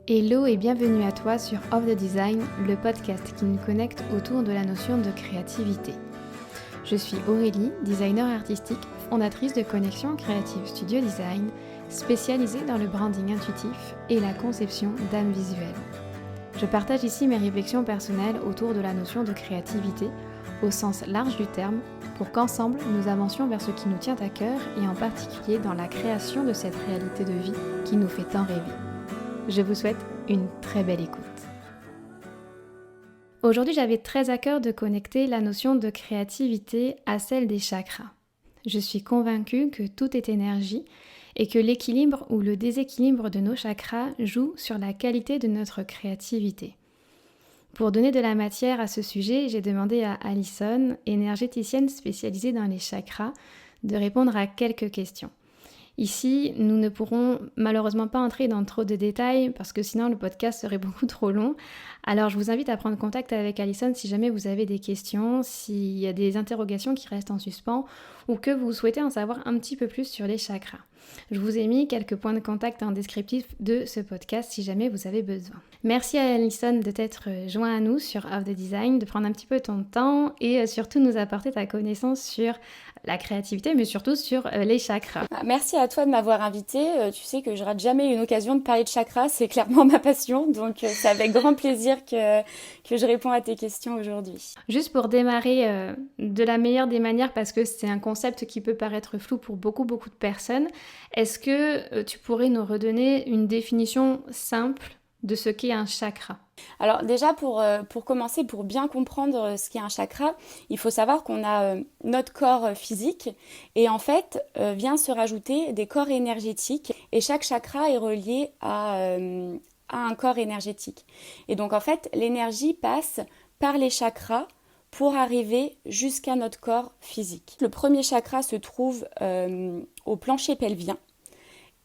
Hello et bienvenue à toi sur Off the Design, le podcast qui nous connecte autour de la notion de créativité. Je suis Aurélie, designer artistique, fondatrice de Connexion Creative Studio Design, spécialisée dans le branding intuitif et la conception d'âme visuelle. Je partage ici mes réflexions personnelles autour de la notion de créativité, au sens large du terme, pour qu'ensemble nous avancions vers ce qui nous tient à cœur et en particulier dans la création de cette réalité de vie qui nous fait tant rêver. Je vous souhaite une très belle écoute. Aujourd'hui, j'avais très à cœur de connecter la notion de créativité à celle des chakras. Je suis convaincue que tout est énergie et que l'équilibre ou le déséquilibre de nos chakras joue sur la qualité de notre créativité. Pour donner de la matière à ce sujet, j'ai demandé à Alison, énergéticienne spécialisée dans les chakras, de répondre à quelques questions. Ici, nous ne pourrons malheureusement pas entrer dans trop de détails parce que sinon le podcast serait beaucoup trop long. Alors je vous invite à prendre contact avec Alison si jamais vous avez des questions, s'il y a des interrogations qui restent en suspens ou que vous souhaitez en savoir un petit peu plus sur les chakras. Je vous ai mis quelques points de contact en descriptif de ce podcast si jamais vous avez besoin. Merci à Alison de t'être joint à nous sur Off the Design, de prendre un petit peu ton temps et surtout nous apporter ta connaissance sur la créativité, mais surtout sur les chakras. Merci à toi de m'avoir invitée. Tu sais que je rate jamais une occasion de parler de chakras, c'est clairement ma passion, donc c'est avec grand plaisir que je réponds à tes questions aujourd'hui. Juste pour démarrer de la meilleure des manières, parce que c'est un concept qui peut paraître flou pour beaucoup de personnes, est-ce que tu pourrais nous redonner une définition simple de ce qu'est un chakra ? Alors déjà pour commencer, pour bien comprendre ce qu'est un chakra, il faut savoir qu'on a notre corps physique et en fait vient se rajouter des corps énergétiques et chaque chakra est relié à un corps énergétique. Et donc en fait l'énergie passe par les chakras pour arriver jusqu'à notre corps physique. Le premier chakra se trouve au plancher pelvien.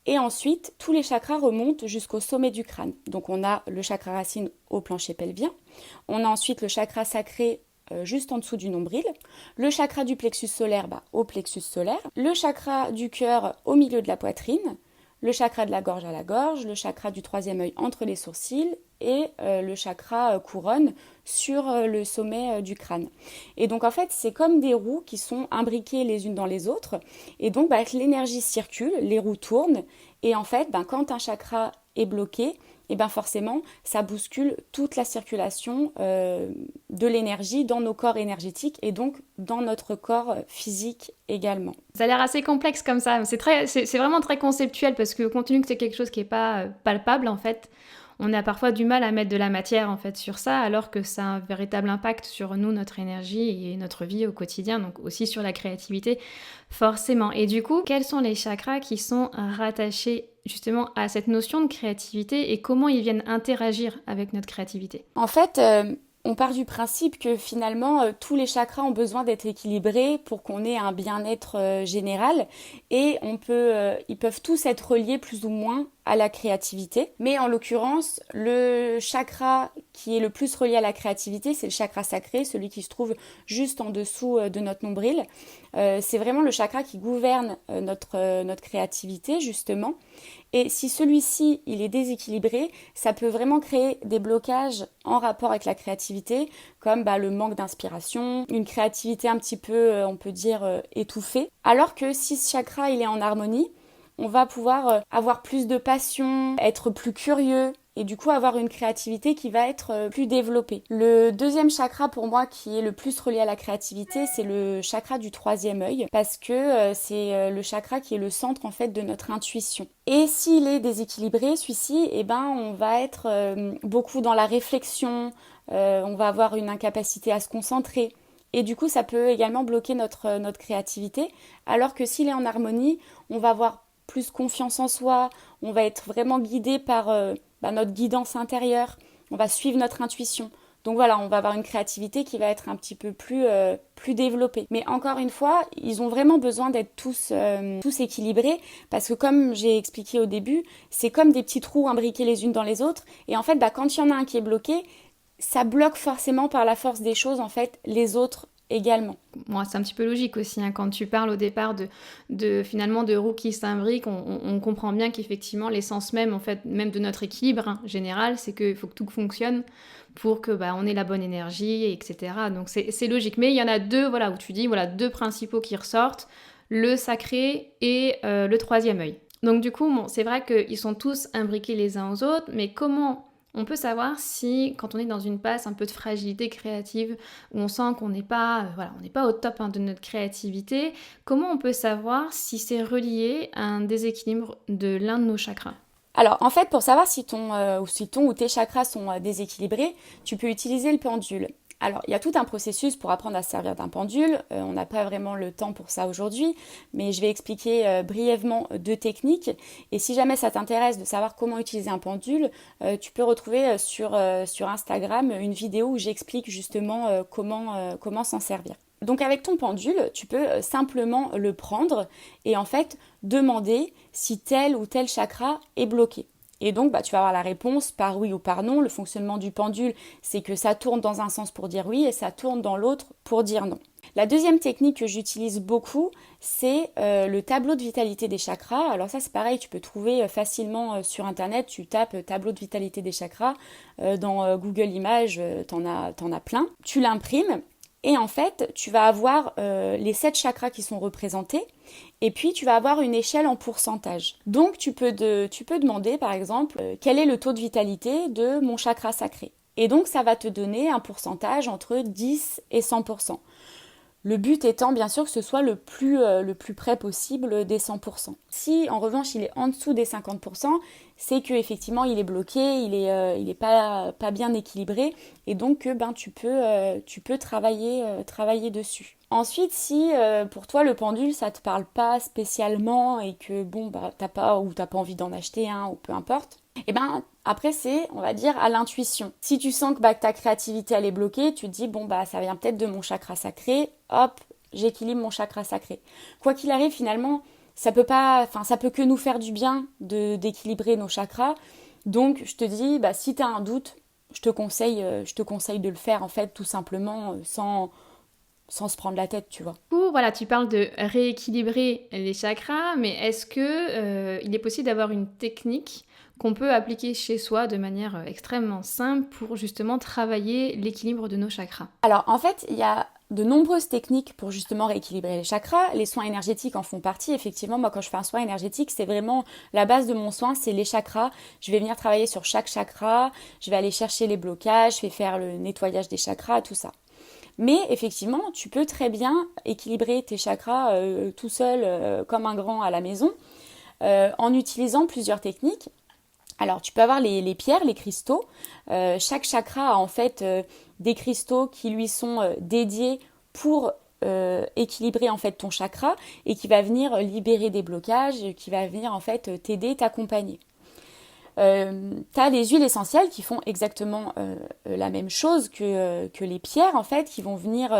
Et ensuite, tous les chakras remontent jusqu'au sommet du crâne. Donc on a le chakra racine au plancher pelvien. On a ensuite le chakra sacré juste en dessous du nombril. Le chakra du plexus solaire au plexus solaire. Le chakra du cœur au milieu de la poitrine. Le chakra de la gorge à la gorge. Le chakra du troisième œil entre les sourcils. Et le chakra couronne sur le sommet du crâne. Et donc en fait, c'est comme des roues qui sont imbriquées les unes dans les autres. Et donc l'énergie circule, les roues tournent. Et en fait, quand un chakra est bloqué, et forcément, ça bouscule toute la circulation de l'énergie dans nos corps énergétiques et donc dans notre corps physique également. Ça a l'air assez complexe comme ça. C'est vraiment très conceptuel parce que compte tenu que c'est quelque chose qui n'est pas palpable en fait, on a parfois du mal à mettre de la matière en fait sur ça, alors que ça a un véritable impact sur nous, notre énergie et notre vie au quotidien, donc aussi sur la créativité, forcément. Et du coup, quels sont les chakras qui sont rattachés justement à cette notion de créativité et comment ils viennent interagir avec notre créativité ? En fait, on part du principe que finalement, tous les chakras ont besoin d'être équilibrés pour qu'on ait un bien-être général et ils peuvent tous être reliés plus ou moins à la créativité. Mais en l'occurrence, le chakra qui est le plus relié à la créativité, c'est le chakra sacré, celui qui se trouve juste en dessous de notre nombril. C'est vraiment le chakra qui gouverne notre créativité, justement. Et si celui-ci, il est déséquilibré, ça peut vraiment créer des blocages en rapport avec la créativité, comme le manque d'inspiration, une créativité un petit peu, on peut dire, étouffée. Alors que si ce chakra, il est en harmonie, on va pouvoir avoir plus de passion, être plus curieux et du coup avoir une créativité qui va être plus développée. Le deuxième chakra pour moi qui est le plus relié à la créativité, c'est le chakra du troisième œil parce que c'est le chakra qui est le centre en fait de notre intuition. Et s'il est déséquilibré, celui-ci, on va être beaucoup dans la réflexion, on va avoir une incapacité à se concentrer. Et du coup, ça peut également bloquer notre créativité, alors que s'il est en harmonie, on va avoir plus confiance en soi, on va être vraiment guidé par notre guidance intérieure, on va suivre notre intuition. Donc voilà, on va avoir une créativité qui va être un petit peu plus développée. Mais encore une fois, ils ont vraiment besoin d'être tous équilibrés parce que comme j'ai expliqué au début, c'est comme des petites roues imbriquées les unes dans les autres. Et en fait, quand il y en a un qui est bloqué, ça bloque forcément par la force des choses en fait les autres également. Moi, c'est un petit peu logique aussi, hein. Quand tu parles au départ finalement de roues qui s'imbriquent, on comprend bien qu'effectivement l'essence même, en fait, même de notre équilibre général, c'est qu'il faut que tout fonctionne pour que on ait la bonne énergie, etc. Donc c'est logique. Mais il y en a deux, voilà, où tu dis, voilà, deux principaux qui ressortent, le sacré et le troisième œil. Donc du coup, c'est vrai qu'ils sont tous imbriqués les uns aux autres, mais comment on peut savoir si, quand on est dans une passe un peu de fragilité créative, où on sent qu'on n'est pas, on n'est pas au top de notre créativité, comment on peut savoir si c'est relié à un déséquilibre de l'un de nos chakras? Alors, en fait, pour savoir si ton ou tes chakras sont déséquilibrés, tu peux utiliser le pendule. Alors, il y a tout un processus pour apprendre à se servir d'un pendule. On n'a pas vraiment le temps pour ça aujourd'hui, mais je vais expliquer brièvement deux techniques. Et si jamais ça t'intéresse de savoir comment utiliser un pendule, tu peux retrouver sur Instagram une vidéo où j'explique justement comment s'en servir. Donc avec ton pendule, tu peux simplement le prendre et en fait demander si tel ou tel chakra est bloqué. Et donc, tu vas avoir la réponse par oui ou par non. Le fonctionnement du pendule, c'est que ça tourne dans un sens pour dire oui et ça tourne dans l'autre pour dire non. La deuxième technique que j'utilise beaucoup, c'est le tableau de vitalité des chakras. Alors ça, c'est pareil, tu peux trouver facilement sur Internet. Tu tapes tableau de vitalité des chakras. Dans Google Images, t'en as plein. Tu l'imprimes. Et en fait, tu vas avoir les 7 chakras qui sont représentés et puis tu vas avoir une échelle en pourcentage. Donc tu peux demander par exemple quel est le taux de vitalité de mon chakra sacré. Et donc ça va te donner un pourcentage entre 10 et 100%. Le but étant bien sûr que ce soit le plus près possible des 100%. Si en revanche il est en dessous des 50%, c'est qu'effectivement il est bloqué, il est pas bien équilibré et donc tu peux travailler dessus. Ensuite, si pour toi le pendule ça te parle pas spécialement et que t'as pas envie d'en acheter un ou peu importe, et après c'est, on va dire, à l'intuition. Si tu sens que ta créativité elle est bloquée, tu te dis ça vient peut-être de mon chakra sacré, hop, j'équilibre mon chakra sacré. Quoi qu'il arrive finalement, ça peut que nous faire du bien d'équilibrer nos chakras. Donc je te dis, si tu as un doute, je te conseille de le faire en fait tout simplement sans se prendre la tête, tu vois. Du coup, voilà, tu parles de rééquilibrer les chakras, mais est-ce que il est possible d'avoir une technique qu'on peut appliquer chez soi de manière extrêmement simple pour justement travailler l'équilibre de nos chakras? Alors en fait, il y a de nombreuses techniques pour justement rééquilibrer les chakras. Les soins énergétiques en font partie. Effectivement, moi quand je fais un soin énergétique, c'est vraiment la base de mon soin, c'est les chakras. Je vais venir travailler sur chaque chakra, je vais aller chercher les blocages, je vais faire le nettoyage des chakras, tout ça. Mais effectivement, tu peux très bien équilibrer tes chakras tout seul comme un grand à la maison en utilisant plusieurs techniques. Alors, tu peux avoir les pierres, les cristaux. Chaque chakra a en fait des cristaux qui lui sont dédiés pour équilibrer en fait ton chakra et qui va venir libérer des blocages, qui va venir en fait t'aider, t'accompagner. T'as les huiles essentielles qui font exactement la même chose que les pierres en fait, qui vont venir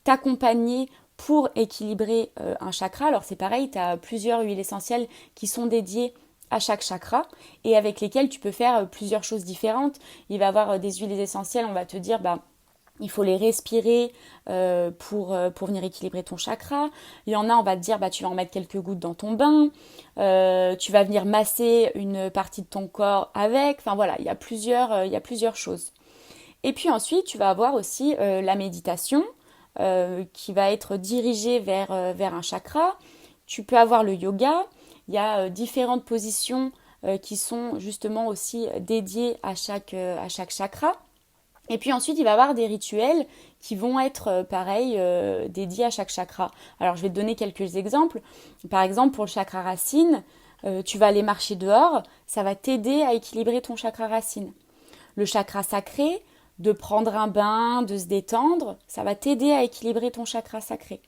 t'accompagner pour équilibrer un chakra. Alors c'est pareil, tu as plusieurs huiles essentielles qui sont dédiées à chaque chakra et avec lesquelles tu peux faire plusieurs choses différentes. Il va y avoir des huiles essentielles, on va te dire il faut les respirer pour venir équilibrer ton chakra. Il y en a, on va te dire tu vas en mettre quelques gouttes dans ton bain, tu vas venir masser une partie de ton corps avec. Enfin voilà, il y a plusieurs choses. Et puis ensuite, tu vas avoir aussi la méditation qui va être dirigée vers un chakra. Tu peux avoir le yoga. Il y a différentes positions qui sont justement aussi dédiées à chaque chakra. Et puis ensuite, il va y avoir des rituels qui vont être pareil, dédiés à chaque chakra. Alors, je vais te donner quelques exemples. Par exemple, pour le chakra racine, tu vas aller marcher dehors, ça va t'aider à équilibrer ton chakra racine. Le chakra sacré, de prendre un bain, de se détendre, ça va t'aider à équilibrer ton chakra sacré.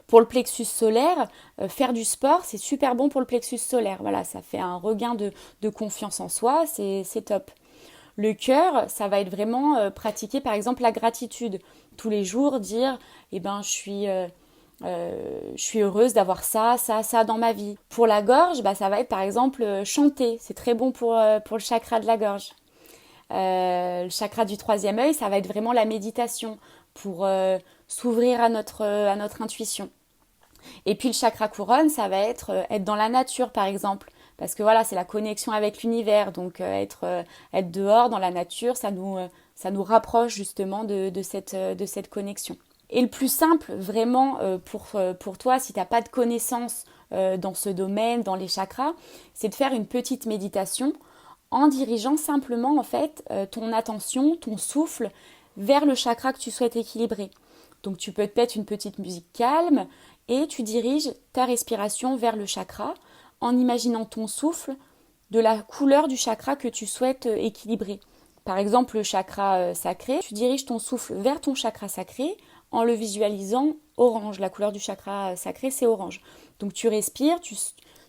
Pour le plexus solaire, faire du sport, c'est super bon pour le plexus solaire. Voilà, ça fait un regain de confiance en soi, c'est top. Le cœur, ça va être vraiment pratiquer par exemple la gratitude. Tous les jours, dire je suis heureuse d'avoir ça dans ma vie. Pour la gorge, ça va être par exemple chanter. C'est très bon pour le chakra de la gorge. Le chakra du troisième œil, ça va être vraiment la méditation. pour s'ouvrir à notre intuition. Et puis le chakra couronne, ça va être dans la nature par exemple. Parce que voilà, c'est la connexion avec l'univers. Donc être dehors dans la nature, ça nous rapproche justement de cette connexion. Et le plus simple vraiment pour toi, si tu n'as pas de connaissances dans ce domaine, dans les chakras, c'est de faire une petite méditation en dirigeant simplement en fait ton attention, ton souffle vers le chakra que tu souhaites équilibrer. Donc tu peux te mettre une petite musique calme et tu diriges ta respiration vers le chakra en imaginant ton souffle de la couleur du chakra que tu souhaites équilibrer. Par exemple, le chakra sacré, tu diriges ton souffle vers ton chakra sacré en le visualisant orange. La couleur du chakra sacré, c'est orange. Donc tu respires,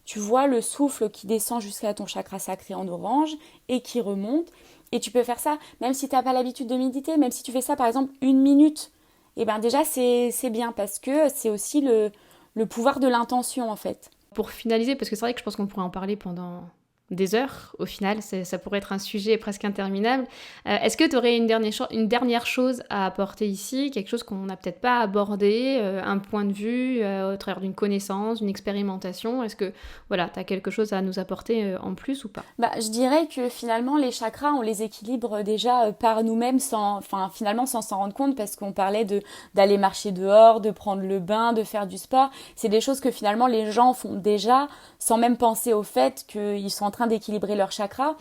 tu vois le souffle qui descend jusqu'à ton chakra sacré en orange et qui remonte. Et tu peux faire ça, même si tu n'as pas l'habitude de méditer, même si tu fais ça par exemple 1 minute, et bien déjà c'est bien parce que c'est aussi le pouvoir de l'intention en fait. Pour finaliser, parce que c'est vrai que je pense qu'on pourrait en parler pendant des heures, au final, ça pourrait être un sujet presque interminable. Est-ce que tu aurais une dernière chose à apporter ici, quelque chose qu'on n'a peut-être pas abordé, un point de vue, au travers d'une connaissance, d'une expérimentation? Est-ce que voilà, tu as quelque chose à nous apporter en plus ou pas? Je dirais que finalement, les chakras, on les équilibre déjà par nous-mêmes sans s'en rendre compte, parce qu'on parlait d'aller marcher dehors, de prendre le bain, de faire du sport. C'est des choses que finalement les gens font déjà sans même penser au fait qu'ils sont en train d'équilibrer leur chakra.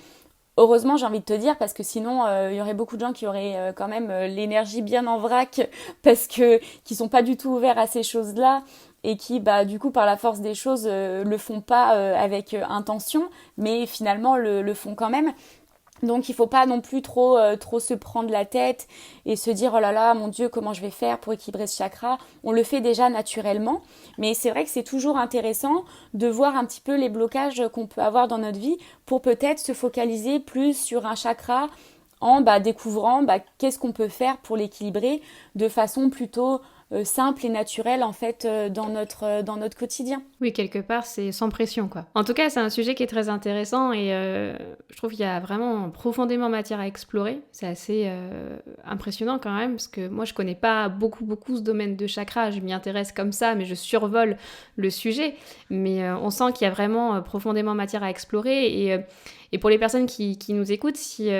Heureusement, j'ai envie de te dire, parce que sinon il y aurait beaucoup de gens qui auraient quand même l'énergie bien en vrac parce que qui sont pas du tout ouverts à ces choses-là et qui du coup par la force des choses le font pas avec intention, mais finalement le font quand même. Donc il faut pas non plus trop se prendre la tête et se dire oh là là mon Dieu comment je vais faire pour équilibrer ce chakra. On le fait déjà naturellement, mais c'est vrai que c'est toujours intéressant de voir un petit peu les blocages qu'on peut avoir dans notre vie pour peut-être se focaliser plus sur un chakra en découvrant qu'est-ce qu'on peut faire pour l'équilibrer de façon plutôt simple et naturelle en fait dans notre quotidien. Oui, quelque part, c'est sans pression, quoi. En tout cas, c'est un sujet qui est très intéressant et je trouve qu'il y a vraiment profondément matière à explorer. C'est assez impressionnant quand même, parce que moi, je connais pas beaucoup ce domaine de chakra. Je m'y intéresse comme ça, mais je survole le sujet. Mais on sent qu'il y a vraiment profondément matière à explorer et pour les personnes qui nous écoutent, si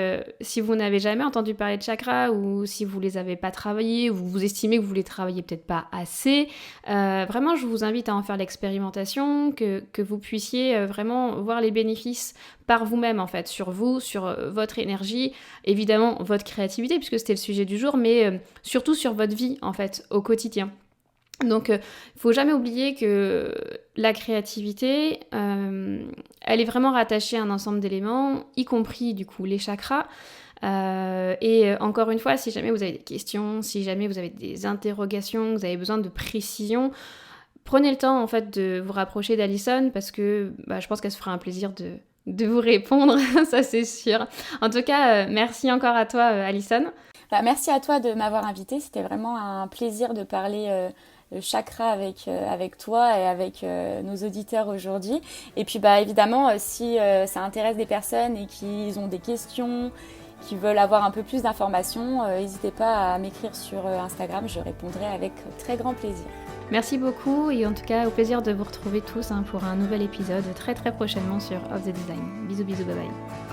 vous n'avez jamais entendu parler de chakras ou si vous les avez pas travaillés ou vous estimez que vous les travaillez peut-être pas assez, vraiment je vous invite à en faire l'expérimentation, que vous puissiez vraiment voir les bénéfices par vous-même en fait, sur vous, sur votre énergie, évidemment votre créativité puisque c'était le sujet du jour, mais surtout sur votre vie en fait au quotidien. Donc, il ne faut jamais oublier que la créativité, elle est vraiment rattachée à un ensemble d'éléments, y compris du coup les chakras. Et encore une fois, si jamais vous avez des questions, si jamais vous avez des interrogations, vous avez besoin de précision, prenez le temps en fait de vous rapprocher d'Alison parce que je pense qu'elle se fera un plaisir de vous répondre, ça c'est sûr. En tout cas, merci encore à toi Alison. Merci à toi de m'avoir invitée, c'était vraiment un plaisir de parler chakra avec toi et avec nos auditeurs aujourd'hui. Et puis évidemment, si ça intéresse des personnes et qu'ils ont des questions, qui veulent avoir un peu plus d'informations, n'hésitez pas à m'écrire sur Instagram, je répondrai avec très grand plaisir. Merci beaucoup et en tout cas au plaisir de vous retrouver tous pour un nouvel épisode très très prochainement sur Of the Design. Bisous, bye bye.